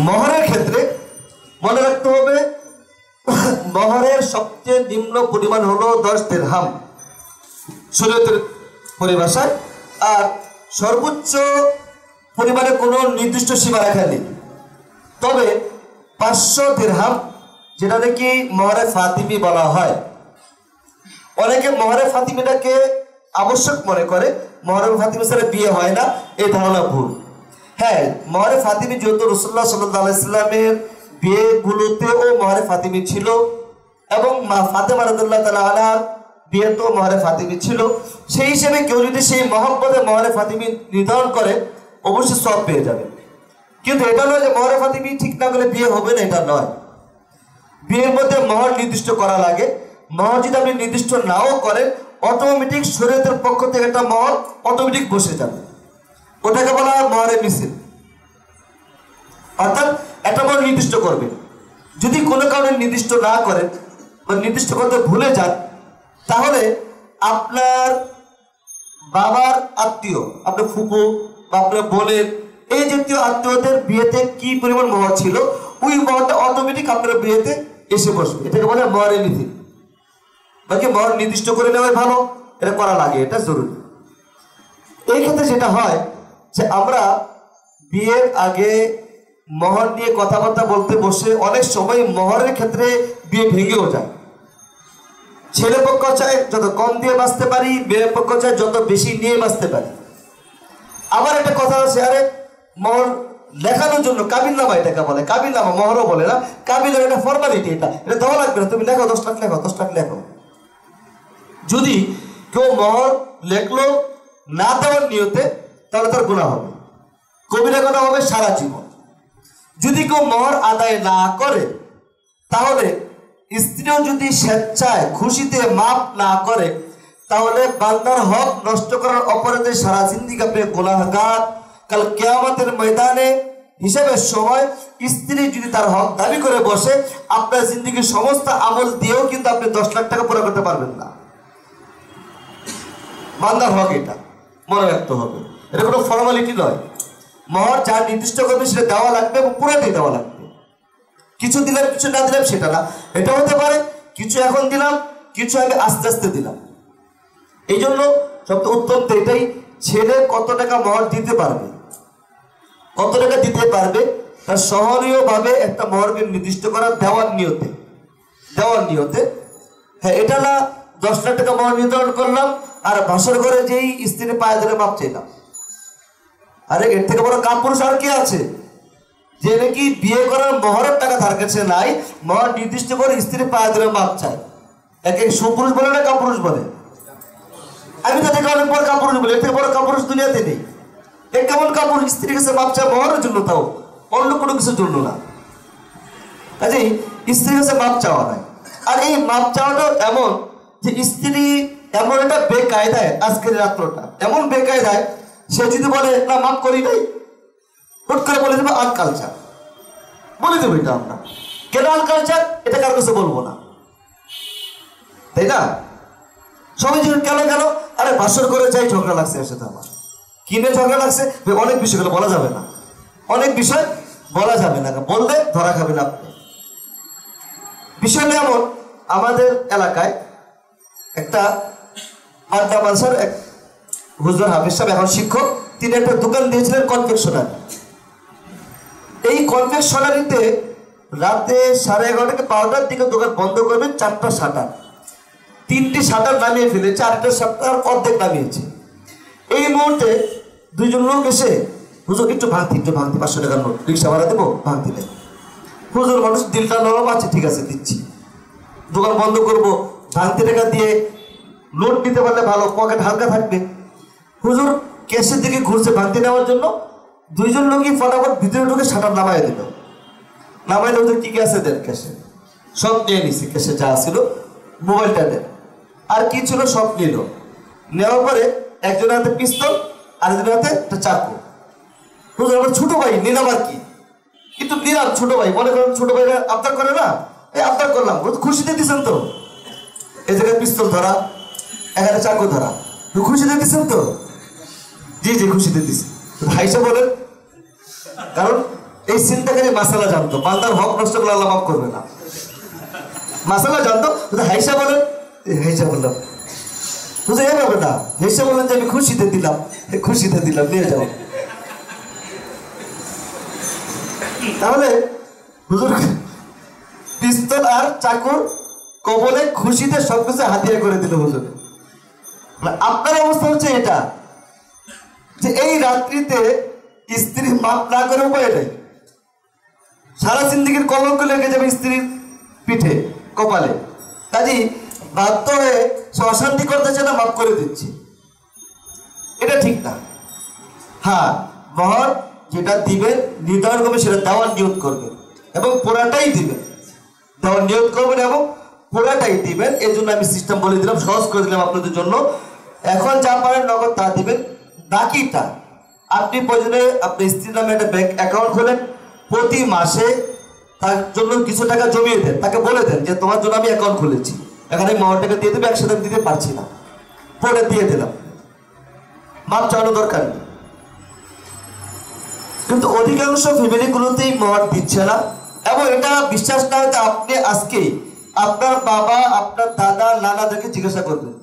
মহরের ক্ষেত্রে মনে রাখতে হবে, মহরের সবচেয়ে নিম্ন পরিমাণ হলো 10 দিরহাম শরীয়তের পরিভাষায়, আর সর্বোচ্চ পরিমাণে কোনো নির্দিষ্ট সীমা রাখা নেই। তবে 500 দিরহাম, যেটা নাকি মহরে ফাতিমি বলা হয়। অনেকে মহরে ফাতিমিটাকে আবশ্যক মনে করে, মহরে ফাতিমি ছাড়া বিয়ে হয় না, এই ধারণা ভুল। হ্যাঁ, মহরে ফাতিমি যেহেতু রাসূলুল্লাহ সাল্লাল্লাহু আলাইহি সাল্লামের বিয়েগুলোতেও মহরে ফাতিমি ছিল, এবং মা ফাতেমা রাদিয়াল্লাহু তাআলা আনহার বিয়েতেও মহরে ফাতিমি ছিল, সেই হিসেবে কেউ যদি সেই মহব্বতে মহরে ফাতিমি নির্ধারণ করে অবশ্যই সওয়াব পেয়ে যাবে। কিন্তু এটা নয় যে মহরে ফাতিমি ঠিক না করলে বিয়ে হবে না, এটা নয়। বিয়ের মধ্যে মহর নির্দিষ্ট করা লাগে। মহর যদি আপনি নির্দিষ্ট নাও করেন, অটোমেটিক শরীয়তের পক্ষ থেকে একটা মহর অটোমেটিক বসে যাবে, ওটাকে বলা হয় মহরে মিছিল। অর্থাৎ একটা মহর নির্দিষ্ট করবে। যদি কোনো কারণে নির্দিষ্ট না করেন বা নির্দিষ্ট করতে ভুলে যান, তাহলে আপনার বাবার আত্মীয়, আপনার ফুফু বা আপনার বোনের এই জাতীয় আত্মীয়দের বিয়েতে কি পরিমাণ মহর ছিল, ওই মহরটা অটোমেটিক আপনার বিয়েতে এসে বসবে। এটাকে বলে মহরে মিছিল। বাকি মহর নির্দিষ্ট করে নেওয়াই ভালো, এটা করা লাগে, এটা জরুরি। এই ক্ষেত্রে যেটা হয় যে আমরা বিয়ের আগে মহর নিয়ে কথাবার্তা বলতে বসে অনেক সময় মহরের ক্ষেত্রে বিয়ে ভেঙেও যায়। ছেলে পক্ষ চায় যত কম দিয়ে বাঁচতে পারি, মেয়ে পক্ষ চায় যত বেশি নিয়ে বাঁচতে পারি। আবার একটা কথা আছে, আরে মহর লেখানোর জন্য কাবিননামা, এটাকে বলে কাবিননামা, মহরও বলে না, কাবিনের একটা ফর্মালিটি, এটা দেওয়া লাগবে না, তুমি লেখো 10 লাখ লেখো, 10 লাখ লেখো। যদি কেউ মহর লেখলো না দেওয়ার নিয়তে, তাহলে তার গুনাহ হবে, কবিরা গুনাহ হবে সারা জীবন। যদি কেউ মহর আদায় না করে, তাহলে স্ত্রীও যদি স্বেচ্ছায় খুশিতে মাফ না করে, তাহলে বান্দার হক নষ্ট করার অপরাধে সারা জিন্দেগি আপনি গুনাহগার। কাল কিয়ামতের ময়দানে হিসাবের সময় স্ত্রী যদি তার হক দাবি করে বসে, আপনার জিন্দেগির সমস্ত আমল দিয়েও কিন্তু আপনি 10 লাখ টাকা পুরো করতে পারবেন না। বান্দার হক, এটা মনে রাখতে হবে। এটা কোনো ফর্মালিটি নয়। মহর যা নির্দিষ্ট করবে সেটা দেওয়া লাগবে এবং পুরোটাই দেওয়া লাগবে। কিছু দিলাম কিছু না দিলাম সেটা না। এটা হতে পারে কিছু এখন দিলাম, কিছু আমি আস্তে আস্তে দিলাম। এই জন্য সবচেয়ে উত্তম তো এটাই, ছেলে কত টাকা মহর দিতে পারবে, কত টাকা দিতে পারবে, তার সহনীয়ভাবে একটা মহরকে নির্দিষ্ট করা, দেওয়ার নিয়তে। হ্যাঁ, এটা না 10 লাখ টাকা মহর নির্ধারণ করলাম আর বাসর ঘরে যেই স্ত্রীর পায়ে ধরে মাপ চাইলাম। আরে এর থেকে বড় কাপুরুষ আর কি আছে, যে নাকি বিয়ে করার মহরের টাকা তার কাছে নাই, মহর নির্দিষ্ট করে স্ত্রীর পায়ে ধরে মাপ চায়। একে সুপুরুষ বলে না কাপুরুষ বলে? আমি তো দেখে অনেক বড় কাপুরুষ বলি, এর থেকে বড় কাপুরুষ দুনিয়াতে নেই। এ কেমন কাপুরুষ, স্ত্রীর কাছে মাপ চায় মহরের জন্য, তাও অন্য কোনো কিছুর জন্য না। কাজেই স্ত্রীর কাছে মাপ চাওয়া নাই। আর এই মাপ চাওয়াটা এমন যে স্ত্রী এমন একটা বেকায়দায়, আজকের রাত্রটা এমন বেকায়দায়, সে যদি বলে না মাপ করি নাই, হুট করে বলে দেবো আনকালচার, বলে দেবো এটা আমরা। কেন আনকালচার, এটা কার কাছে বলবো না, তাই না? সবাই যখন কেন কেন, আরে বাসর করে যাই ঝগড়া লাগছে এর সাথে, আমার কিনে ঝগড়া লাগছে, অনেক বিষয়গুলো বলা যাবে না, অনেক বিষয় বলা যাবে না, বললে ধরা খাবে না আপনি। বিষয়টা এমন, আমাদের এলাকায় একটা আড্ডা মানসার এক হুজুর হাফিজ সাহেব, এখন শিক্ষক, তিনি একটা দোকান দিয়েছিলেন কনফেকশনারি। এই কনফেকশনারিতে রাতে 11:30 থেকে 12টার দিকে দোকান বন্ধ করবেন, 4টা শাটার, 3টি শাটার নামিয়ে ফেলেছে, 8টা শাটার অর্ধেক নামিয়েছে। এই মুহূর্তে 2জন লোক এসে, হুজুর একটু ভাঙতি 500 টাকার নোট, রিক্সা ভাড়া দেবো, ভাঙতি নেই। হুজুর মানুষ দিলটা নরম আছে, ঠিক আছে দিচ্ছি, দোকান বন্ধ করবো, ভাঙতি টাকা দিয়ে নোট নিতে পারলে ভালো, পকেট হালকা থাকবে। হুজুর ক্যাশের দিকে ঘুরছে ভাঙতি নেওয়ার জন্য, 2জন লোকই ফটাফট ভিতরে ঢুকে শাটার নামাই দিল। নামাই দিল, কি কি আছে দেন, ক্যাশে সব নিয়ে নিছি, ক্যাশে যা ছিল, মোবাইলটা দেন, আর কি ছিল সব নিল। নেওয়ার পরে একজনের হাতে পিস্তল, আরেকজনের হাতে একটা চাকু। হুজুর আমার ছোট ভাই, নিলাম আর কি, কিন্তু নিলাম ছোট ভাই, মনে করেন ছোট ভাইরা আবদার করে না, এই আবদার করলাম, খুশিতে দিচ্ছেন তো, এই জায়গায় পিস্তল ধরা, এখানে চাকু ধরা, খুশিতে দিচ্ছেন তো? জি জি খুশিতে দিচ্ছি। ভাই সাহেব বলেন, কারণ এই চিন্তাকারী মাসালা জানতো, বান্দার হক নষ্ট করলে আল্লাহ মাফ করবে না। মাসালা জানতো, হাইসা বলেন, হাইসা বললাম বুঝে যাবে না, হেসে বললেন যে আমি খুশিতে দিলাম, খুশিতে দিলাম, নিয়ে যাও। তাহলে হুজুর পিস্তল আর চাকুর কবলে খুশিতে সবকিছু হাতিয়া করে দিল হুজুর। আপনার অবস্থা হচ্ছে এটা যে এই রাত্রিতে স্ত্রী মাপ না করে উপায় নেই, সারা জিন্দিগির কলঙ্ক লেগে যাবে স্ত্রীর পিঠে কপালে। কাজী বাধ্য হয়ে সে অশান্তি করতেছে না, মাফ করে দিচ্ছে, এটা ঠিক না। হ্যাঁ, মহর যেটা দিবেন নির্ধারণ করবে, সেটা দেওয়ার নিয়ত করবেন এবং পুরাটাই দিবেন, দেওয়ার নিয়ত করবেন এবং পুরাটাই দিবেন। এই জন্য আমি সিস্টেম বলে দিলাম, সহজ করে দিলাম আপনাদের জন্য। এখন যা পারেন নগদ তা দিবেন, বাকিটা আপনি প্রয়োজনে আপনি স্ত্রীর নামে একটা ব্যাংক অ্যাকাউন্ট খোলেন, প্রতি মাসে তার জন্য কিছু টাকা জমিয়ে দেন, তাকে বলে দেন যে তোমার জন্য আমি অ্যাকাউন্ট খুলেছি, এখানে মহরটাকে দিয়ে দেবে, একসাথে দিতে পারছি না, পরে দিয়ে দিলাম, মাপ চাওয়ানো দরকার নেই। কিন্তু অধিকাংশ ফ্যামিলিগুলোতেই মহর দিচ্ছে না, এবং এটা বিশ্বাস না হয়তো আপনি আজকে আপনার বাবা, আপনার দাদা, নানাদেরকে জিজ্ঞাসা করবেন,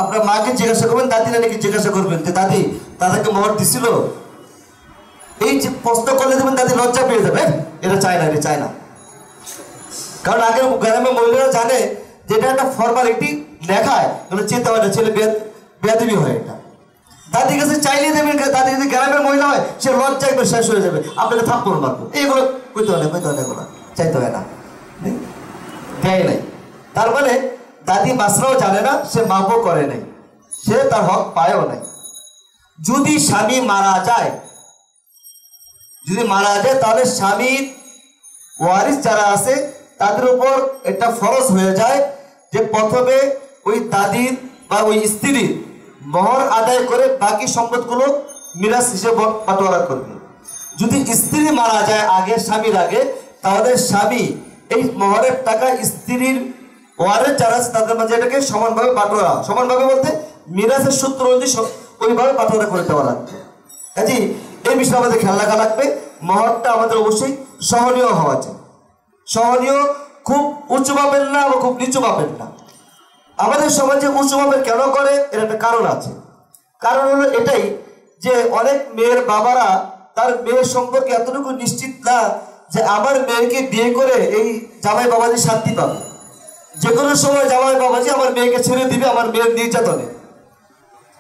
আপনার মাকে জিজ্ঞাসা করবেন, দাদি নানিকে জিজ্ঞাসা করবেন যে দাদি দাদাকে মহর দিছিল, এই যে প্রশ্ন করলে দেবেন দাদি লজ্জা পেয়ে যাবে, এটা চায় না, এটা চায় না। কারণ আগের গ্রামে মহিলারা জানে যে এটা একটা ফর্মালিটি লেখায়, চেতে হয় না, ছেলে বেয়াদবি হয়। এটা দাদির কাছে চাইলে দেবেন, দাদি যদি গ্রামের মহিলা হয় সে লজ্জা একবার শেষ হয়ে যাবে, আপনাকে থাপ্পড় মারবো, এইগুলো কইতে হয় না, কইতে হয় না, এগুলো চাইতে হয় না, দেয় নাই। তার মানে দাদি মাসরাও জানে না, সে মাপও করে নাই, সে তার হক পায়ও নাই। যদি স্বামী মারা যায়, যদি মারা যায় তাহলে স্বামীর ওয়ারিস যারা আছে তাদের উপর এটা ফরজ হয়ে যায় যে প্রথমে ওই দাদির বা ওই স্ত্রীর মহর আদায় করে বাকি সম্পদগুলো মিরাস হিসেবে বাটোয়ারা করবে। যদি স্ত্রী মারা যায় আগে, স্বামীর আগে, তাহলে স্বামী এই মহরের টাকা স্ত্রীর ওয়ারিস যারা আছে তাদের মাঝে এটাকে সমানভাবে বাটোয়ারা, সমানভাবে বলতে মিরাসের সূত্র অনুযায়ী ওইভাবে বাটোয়ারা করে দেওয়া লাগবে। কাজে এই বিষয়ে আমাদের খেয়াল রাখা লাগবে। মহরটা আমাদের অবশ্যই সহনীয় হওয়া চাই, সহনীয়, খুব উঁচু মাপের না বা খুব নিচু মাপের না। আমাদের সমাজে উঁচু মাপের কেন করে, এর একটা কারণ আছে। কারণ হলো এটাই যে অনেক মেয়ের বাবারা তার মেয়ের সম্পর্কে এতটুকু নিশ্চিত না যে আমার মেয়েকে বিয়ে করে এই জামাই বাবাজি শান্তি পাবে, যে কোনো সময় জামাই বাবাজি আমার মেয়েকে ছেড়ে দিবে আমার মেয়ের নির্যাতনে,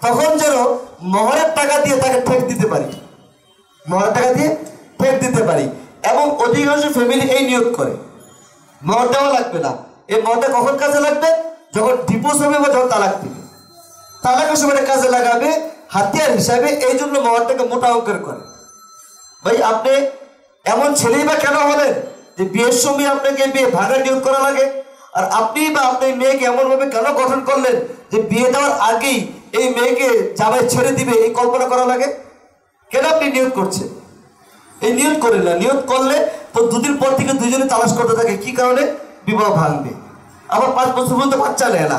তখন যেন মহরের টাকা দিয়ে তাকে ঠেক দিতে পারি, মহরের টাকা দিয়ে ঠেক দিতে পারি। এবং অধিকাংশ ফ্যামিলি এই নিয়োগ করে মহর দেওয়া লাগবে না। এই মহরটা কখন কাজে লাগবে? যখন ডিভোর্স হবে বা যখন তালাক দিবে, তালাকের সময় কাজে লাগাবে হাতিয়ার হিসাবে। এই জন্য মহরটাকে মোটা অঙ্কের করে। ভাই আপনি এমন ছেলেই বা কেন হলেন যে বিয়ের সময় আপনাকে বিয়ে ভাড়া নিয়োগ করা লাগে? আর আপনি বা আপনার মেয়েকে এমনভাবে কেন গঠন করলেন যে বিয়ে দেওয়ার আগেই এই মেয়েকে জামাই ছেড়ে দিবে এই কল্পনা করা লাগে? কেন আপনি নিয়োগ করছেন? এই নিয়োগ করে না, নিয়োগ করলে তো দুদিন পর থেকে দুইজনে তালাশ করতে থাকে, কি কারণে? বিবাহ ভাঙবে। আবার 5 বছর পর্যন্ত বাচ্চা নেয় না,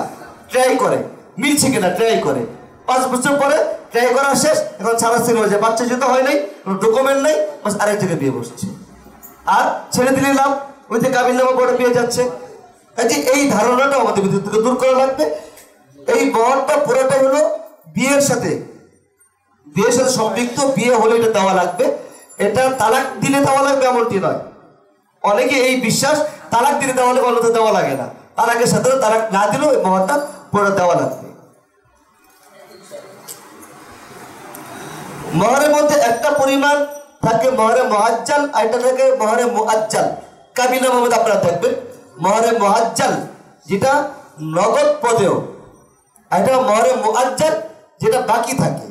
ট্রাই করে, মিলছে কিনা ট্রাই করে, 5 বছর পরে ট্রাই করা শেষ, এখন ছাড়াছাড়ি হয়ে যায়, বাচ্চা যেতে হয় নাই, কোনো ডকুমেন্ট নেই, বাস আরেক জায়গায় বিয়ে বসছে। আর ছেড়ে দিলে লাভ, ওই যে কাবিন নামা পরে বিয়ে যাচ্ছে। এই ধারণাটা আমাদের ভিতর থেকে দূর করা লাগবে। এই মহরটা পুরোটাই হলো বিয়ের সাথে সম্পৃক্ত, বিয়ে হলে এটা দেওয়া লাগবে। এটা তালাক দিলে দেওয়া লাগবে এমনটি নয়। অনেকে এই বিশ্বাস তালাক দিলে দেওয়া লাগবে, অন্যথা দেওয়া লাগে না। তালাকের সাথে তালাক না দিলেও এই মহরটা পুরো দেওয়া লাগবে। মহরের মধ্যে একটা পরিমাণ থাকে মহরে মুআজ্জাল, আর এটা থাকে মহরে মুআজ্জাল। কাবিনা মধ্যে আপনারা দেখবেন মহরে মুআজ্জাল যেটা নগদ পদেও, আর এটা মহরে মুআজ্জাল যেটা বাকি থাকে।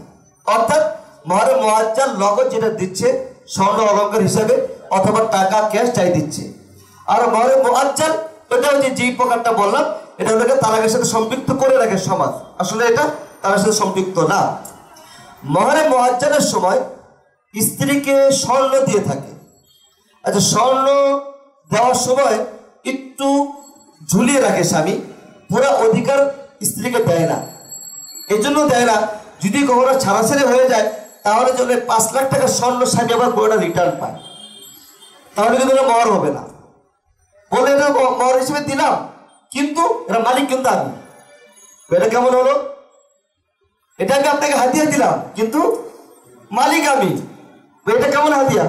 অর্থাৎ মহরে মুআজ্জাল নগদ যেটা দিচ্ছে স্বর্ণ অলঙ্কার হিসাবে অথবা টাকা ক্যাশ চাই দিচ্ছে। আর মহরে মুআজ্জাল এটা হচ্ছে যেই প্রকারটা বললাম, এটা হলো তালাকের সাথে সম্পৃক্ত করে রাখে সমাজ, আসলে এটা তার সাথে সম্পৃক্ত না। মহরে মুআজ্জালের সময় স্ত্রীকে স্বর্ণ দিয়ে থাকে। আচ্ছা, স্বর্ণ দেওয়ার সময় একটু ঝুলিয়ে রাখে স্বামী, পুরো অধিকার স্ত্রীকে দেয় না। এই জন্য দেয় না, যদি কখনো ছাড়াছাড়ি হয়ে যায় তাহলে জন্য 5 লাখ টাকা স্বর্ণ স্বামী আবার পুরোটা রিটার্ন পায়। তাহলে কিন্তু এটা মহর হবে না। বলে এটা মহর হিসেবে দিলাম, কিন্তু এটা মালিক কিন্তু আমি। এটা কেমন হলো? এটাকে আপনাকে হাদিয়া দিলাম, কিন্তু মালিক আমি। এটা কেমন হাদিয়া?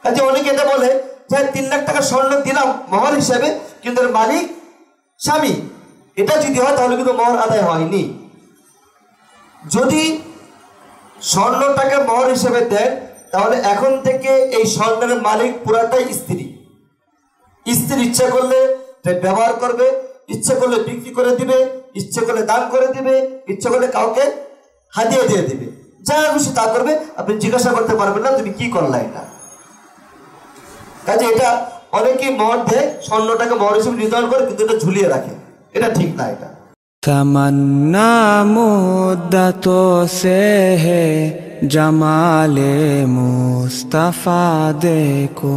কাজে অনেকে এটা বলে যে 3 লাখ টাকা স্বর্ণ দিলাম মহর হিসেবে, কিন্তু এর মালিক স্বামী। এটা যদি হয় তাহলে কিন্তু মহর আদায় হয়নি। যদি স্বর্ণটাকে মহর হিসেবে দেন, তাহলে এখন থেকে এই স্বর্ণের মালিক পুরাটাই স্ত্রী। স্ত্রী ইচ্ছা করলে ব্যবহার করবে, ইচ্ছা করলে বিক্রি করে দিবে, ইচ্ছা করলে দান করে দিবে, ইচ্ছা করলে কাউকে হাদিয়া দিয়ে দিবে, যা খুশি তা করবে। আপনি জিজ্ঞাসা করতে পারবেন না তুমি কি করলা এটা। কাজে এটা অনেকেই মহর দেয়, স্বর্ণটাকে মহর হিসেবে নির্ধারণ করে, কিন্তু এটা ঝুলিয়ে রাখে। এটা ঠিক না। এটা तमन्ना मुद्दतों से है जमाले मुस्तफा देखो।